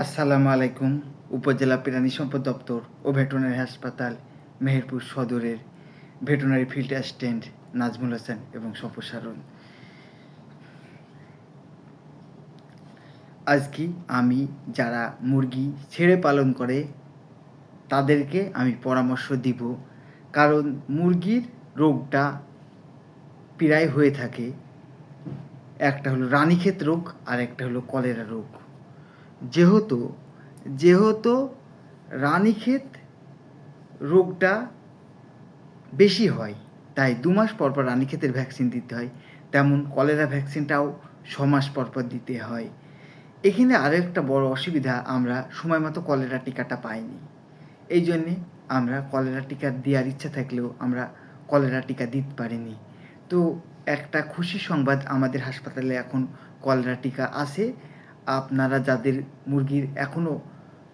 আসসালামু আলাইকুম। উপজেলা প্রাণী সম্পদ দপ্তর ও ভেটেরিনারি হাসপাতাল মেহেরপুর সদরের veterinary field assistant Nazmul Hasan এবং সম্প্রসারণ। আজকে আমি যারা মুরগি ছেড়ে পালন করে তাদেরকে আমি পরামর্শ দিব, কারণ মুরগির রোগটা প্রায় হয়ে থাকে। একটা হলো রানীক্ষেত রোগ আর একটা হলো কলেরা রোগ। যেহেতু রানীক্ষেত রোগটা বেশি হয়, তাই 2 মাস পর পর রানীক্ষেতের ভ্যাকসিন দিতে হয়। তেমন কলেরা ভ্যাকসিনটাও 6 মাস পর পর দিতে হয়। এখানে আরও একটা বড় অসুবিধা, আমরা সময় মতো কলেরা টিকাটা পাইনি। এই জন্যে আমরা কলেরা টিকা দেওয়ার ইচ্ছা থাকলেও আমরা কলেরা টিকা দিতে পারিনি। তো একটা খুশি সংবাদ, আমাদের হাসপাতালে এখন কলেরা টিকা আছে। আপনারা যাদের মুরগির এখনও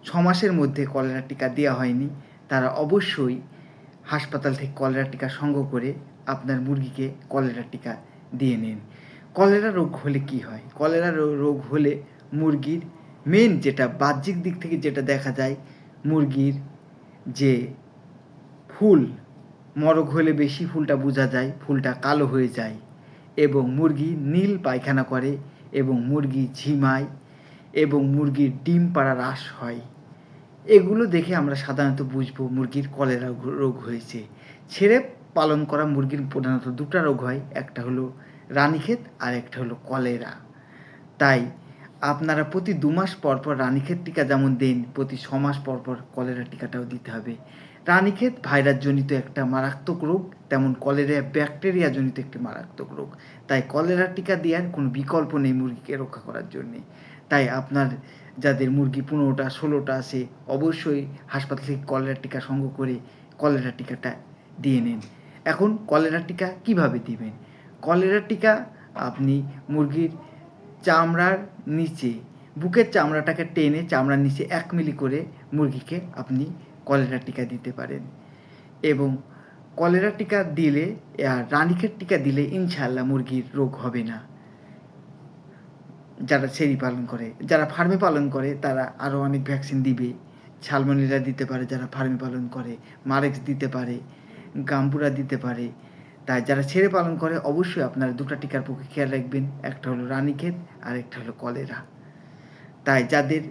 6 মাসের মধ্যে কলেরা টিকা দেওয়া হয়নি, তারা অবশ্যই হাসপাতাল থেকে কলেরা টিকা সংগ্রহ করে আপনার মুরগিকে কলেরা টিকা দিয়ে নিন। কলেরা রোগ হলে কি হয়? কলেরা রোগ হলে মুরগির মেন যেটা বাহ্যিক দিক থেকে যেটা দেখা যায়, মুরগির যে ফুল, মরক হলে বেশি ফুলটা বোঝা যায়, ফুলটা কালো হয়ে যায় এবং মুরগি নীল পায়খানা করে এবং মুরগি ঝিমায় এবং মুরগির ডিম পাড়া হ্রাস হয়। এগুলো দেখে আমরা সাধারণত বুঝবো মুরগির কলেরা রোগ হয়েছে। ছেড়ে পালন করা মুরগির প্রধানত 2টা রোগ হয়, একটা হলো রানীক্ষেত আর একটা হলো কলেরা। তাই আপনারা প্রতি 2 মাস পর পর রানীক্ষেত টিকা যেমন দেন, প্রতি 6 মাস পর পর কলেরা টিকাটাও দিতে হবে। রানীক্ষেত ভাইরাসজনিত একটা মারাত্মক রোগ, তেমন কলেরা ব্যাকটেরিয়াজনিত একটি মারাত্মক রোগ। তাই কলেরা টিকা দেওয়ার কোনো বিকল্প নেই মুরগিকে রক্ষা করার জন্যে। তাই আপনার যাদের মুরগি 15টা 16টা আছে, অবশ্যই হাসপাতাল থেকে কলেরা টিকা সংগ্রহ করে কলেরা টিকাটা দিয়ে নিন। এখন কলেরা টিকা কিভাবে দিবেন? কলেরা টিকা আপনি মুরগির চামড়ার নিচে, বুকের চামড়াটাকে টেনে চামড়ার নিচে 1 মিলি করে মুরগিকে আপনি কলেরা টিকা দিতে পারেন। এবং কলেরা টিকা দিলে আর রানীক্ষেত টিকা দিলে ইনশাআল্লাহ মুরগির রোগ হবে না। যারা ছেড়ি পালন করে, যারা ফার্মে পালন করে তারা আরও অনেক ভ্যাকসিন দিবে। সালমোনেলা দিতে পারে যারা ফার্মে পালন করে, মারেক্স দিতে পারে, গাম্বুরা দিতে পারে। তাই যারা ছেড়ে পালন করে অবশ্যই আপনারা 2টা টিকার পক্ষে খেয়াল রাখবেন, একটা হলো রানীক্ষেত আর একটা হলো কলেরা। তাই যাদের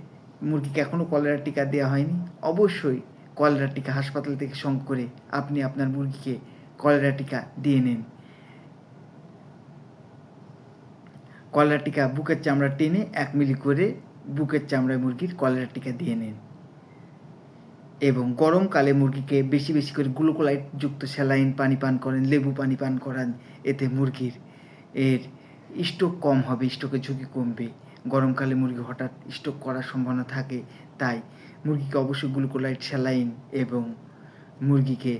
মুরগিকে এখনও কলেরা টিকা দেওয়া হয়নি, অবশ্যই কলেরা টিকা হাসপাতাল থেকে সংগ্রহ করে আপনি আপনার মুরগিকে কলেরা টিকা দিয়ে নিন। কলেরা টিকা বুকের চামড়া টেনে 1 মিলি করে বুকের চামড়ায় মুরগির কলেরা টিকা দিয়ে নিন। এবং গরমকালে মুরগিকে বেশি বেশি করে গ্লুকোলাইট যুক্ত স্যালাইন পানি পান করেন, লেবু পানি পান করান। এতে মুরগির স্ট্রোক কম হবে, স্ট্রোকের ঝুঁকি কমবে। গরমকালে মুরগি হঠাৎ স্ট্রোক করার সম্ভাবনা থাকে, তাই মুরগিকে অবশ্যই গ্লুকোলাইট স্যালাইন এবং মুরগিকে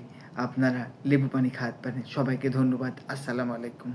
আপনারা লেবু পানি খাওয়াতে পারেন। সবাইকে ধন্যবাদ। আসসালামু আলাইকুম।